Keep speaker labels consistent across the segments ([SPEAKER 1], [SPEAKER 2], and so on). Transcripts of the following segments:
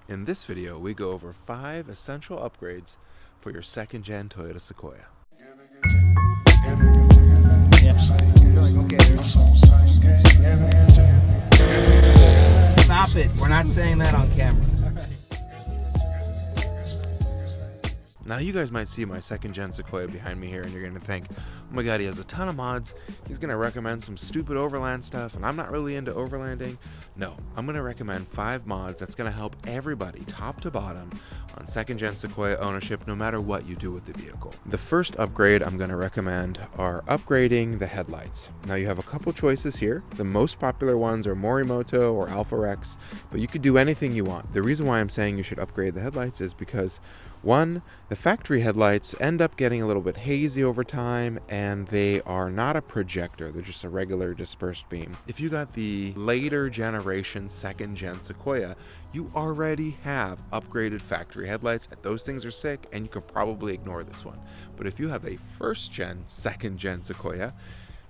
[SPEAKER 1] In this video, we go over 5 essential upgrades for your second-gen Toyota Sequoia.
[SPEAKER 2] Stop it. We're not saying that on camera.
[SPEAKER 1] Now you guys might see my second-gen Sequoia behind me here and you're going to think, oh my god, he has a ton of mods, he's going to recommend some stupid overland stuff and I'm not really into overlanding. No, I'm going to recommend 5 mods that's going to help everybody, top to bottom, on second-gen Sequoia ownership no matter what you do with the vehicle. The first upgrade I'm going to recommend are upgrading the headlights. Now you have a couple choices here. The most popular ones are Morimoto or Alpha Rex, but you could do anything you want. The reason why I'm saying you should upgrade the headlights is because one, the factory headlights end up getting a little bit hazy over time and they are not a projector, they're just a regular dispersed beam. If you got the later generation second gen Sequoia, you already have upgraded factory headlights and those things are sick and you could probably ignore this one. But if you have a first gen, second gen Sequoia,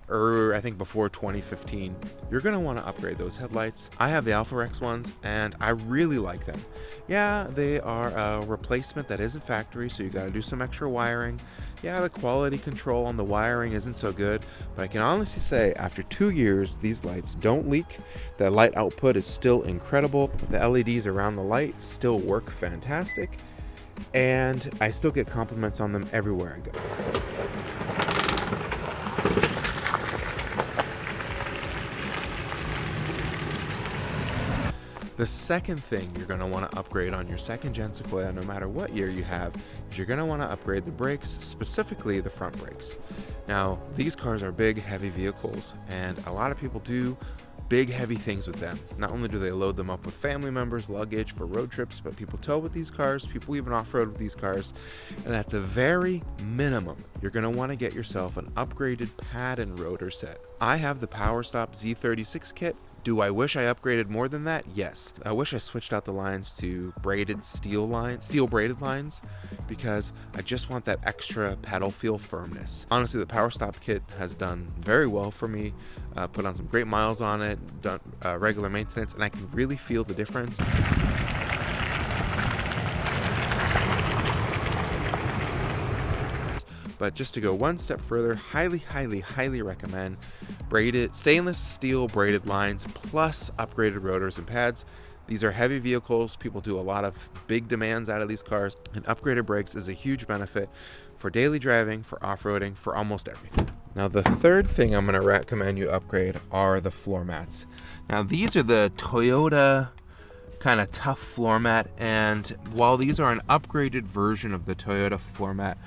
[SPEAKER 1] or I think before 2015, you're going to want to upgrade those headlights. I have the Alpha Rex ones and I really like them. Yeah, they are a replacement that isn't factory, so you got to do some extra wiring. Yeah, the quality control on the wiring isn't so good, but I can honestly say after 2 years, these lights don't leak. The light output is still incredible. The LEDs around the light still work fantastic, and I still get compliments on them everywhere I go. The second thing you're going to want to upgrade on your second gen Sequoia, no matter what year you have, is you're going to want to upgrade the brakes, specifically the front brakes. Now, these cars are big, heavy vehicles, and a lot of people do big, heavy things with them. Not only do they load them up with family members, luggage for road trips, but people tow with these cars, people even off-road with these cars, and at the very minimum, you're going to want to get yourself an upgraded pad and rotor set. I have the Powerstop Z36 kit. Do I wish I upgraded more than that? Yes. I wish I switched out the lines to braided steel braided lines, because I just want that extra pedal feel firmness. Honestly, the Powerstop kit has done very well for me. Put on some great miles on it, done regular maintenance, and I can really feel the difference. But just to go one step further, highly recommend stainless steel braided lines plus upgraded rotors and pads. These are heavy vehicles. People do a lot of big demands out of these cars, and upgraded brakes is a huge benefit for daily driving, for off-roading, for almost everything. Now the third thing I'm going to recommend you upgrade are the floor mats. Now these are the Toyota kind of tough floor mat, and while these are an upgraded version of the Toyota floor mat,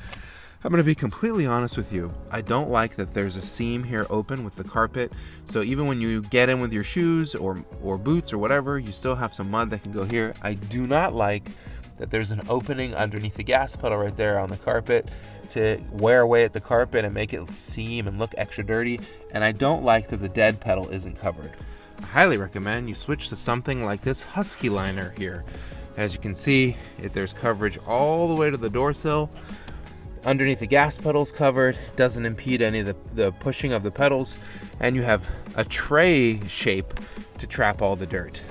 [SPEAKER 1] I'm going to be completely honest with you. I don't like that there's a seam here open with the carpet. So even when you get in with your shoes or boots or whatever, you still have some mud that can go here. I do not like that there's an opening underneath the gas pedal right there on the carpet to wear away at the carpet and make it seam and look extra dirty. And I don't like that the dead pedal isn't covered. I highly recommend you switch to something like this Husky liner here. As you can see, there's coverage all the way to the door sill. Underneath the gas pedals covered, doesn't impede any of the pushing of the pedals, and you have a tray shape to trap all the dirt.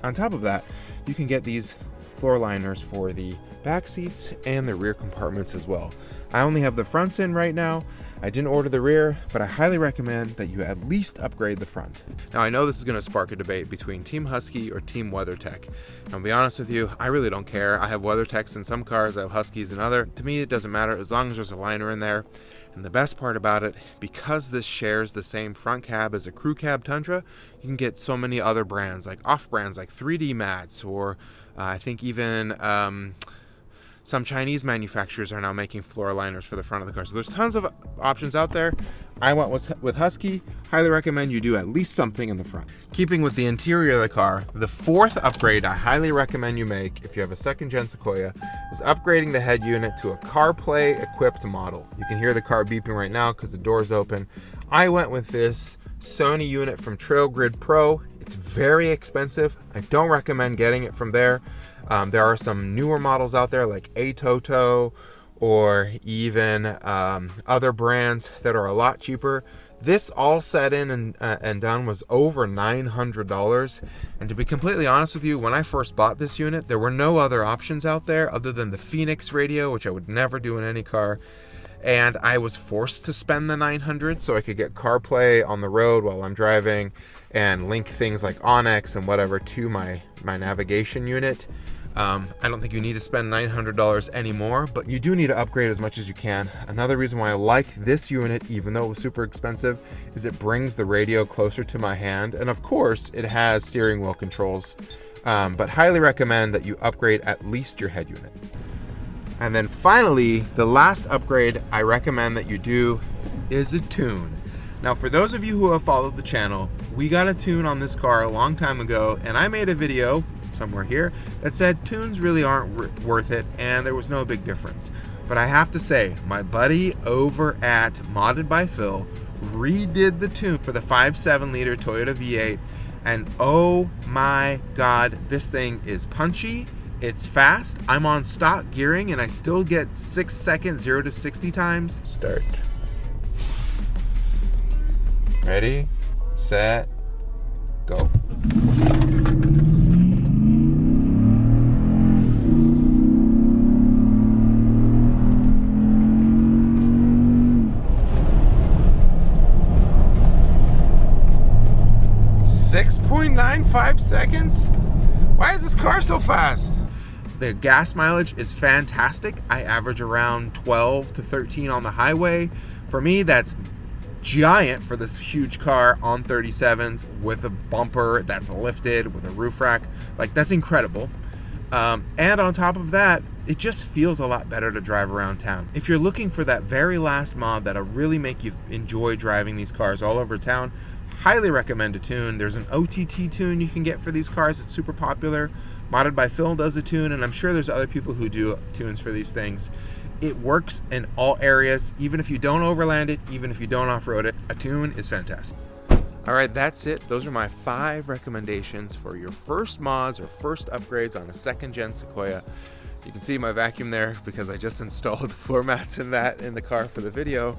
[SPEAKER 1] On top of that, you can get these floor liners for the back seats and the rear compartments as well. I only have the fronts in right now. I didn't order the rear, but I highly recommend that you at least upgrade the front. Now I know this is going to spark a debate between Team Husky or Team WeatherTech. And I'll be honest with you, I really don't care. I have WeatherTechs in some cars, I have Huskies in other. To me, it doesn't matter as long as there's a liner in there. And the best part about it, because this shares the same front cab as a crew cab Tundra, you can get so many other brands, like off brands like 3D Mats, or I think even some Chinese manufacturers are now making floor liners for the front of the car. So there's tons of options out there. I went with Husky. Highly recommend you do at least something in the front. Keeping with the interior of the car, the fourth upgrade I highly recommend you make if you have a second gen Sequoia is upgrading the head unit to a CarPlay equipped model. You can hear the car beeping right now because the door's open. I went with this Sony unit from Trail Grid Pro. It's very expensive. I don't recommend getting it from there. There are some newer models out there like Toto or even other brands that are a lot cheaper This all set in and done was over $900. And to be completely honest with you, when I first bought this unit, there were no other options out there other than the Phoenix radio, which I would never do in any car. And I was forced to spend the $900 so I could get CarPlay on the road while I'm driving and link things like Onyx and whatever to my navigation unit. I don't think you need to spend $900 anymore, but you do need to upgrade as much as you can. Another reason why I like this unit, even though it was super expensive, is it brings the radio closer to my hand. And of course, it has steering wheel controls, but highly recommend that you upgrade at least your head unit. And then finally, the last upgrade I recommend that you do is a tune. Now, for those of you who have followed the channel, we got a tune on this car a long time ago, and I made a video somewhere here that said tunes really aren't worth it, and there was no big difference. But I have to say, my buddy over at Modded by Phil redid the tune for the 5.7 liter Toyota V8, and oh my god, this thing is punchy. It's fast. I'm on stock gearing and I still get 6 seconds 0 to 60 times. Start. Ready, set, go. .95 seconds? Why is this car so fast? The gas mileage is fantastic. I average around 12 to 13 on the highway. For me, that's giant for this huge car on 37s with a bumper that's lifted with a roof rack. Like, that's incredible. And on top of that, it just feels a lot better to drive around town. If you're looking for that very last mod that'll really make you enjoy driving these cars all over town, highly recommend a tune. There's an OTT tune you can get for these cars. It's super popular. Modded by Phil does a tune, and I'm sure there's other people who do tunes for these things. It works in all areas. Even if you don't overland it, even if you don't off-road it, a tune is fantastic. All right, that's it. Those are my 5 recommendations for your first mods or first upgrades on a 2nd gen Sequoia. You can see my vacuum there because I just installed floor mats in the car for the video.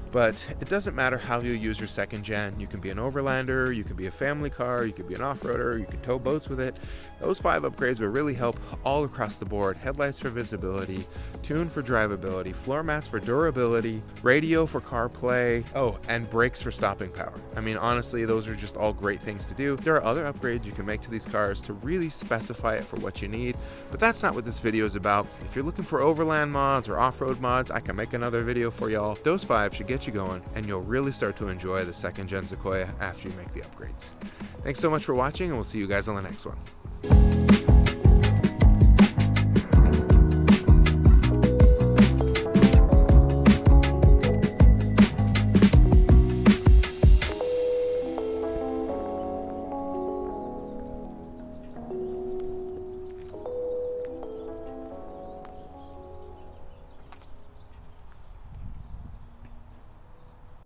[SPEAKER 1] But it doesn't matter how you use your 2nd gen. You can be an overlander, you can be a family car, you could be an off-roader, you can tow boats with it. Those 5 upgrades will really help all across the board. Headlights for visibility, tune for drivability, floor mats for durability, radio for CarPlay, oh, and brakes for stopping power. I mean, honestly, those are just all great things to do. There are other upgrades you can make to these cars to really specify it for what you need, but that's not what this video is about. If you're looking for overland mods or off-road mods, I can make another video for y'all. Those 5 should get you going, and you'll really start to enjoy the 2nd gen Sequoia after you make the upgrades. Thanks so much for watching, and we'll see you guys on the next one.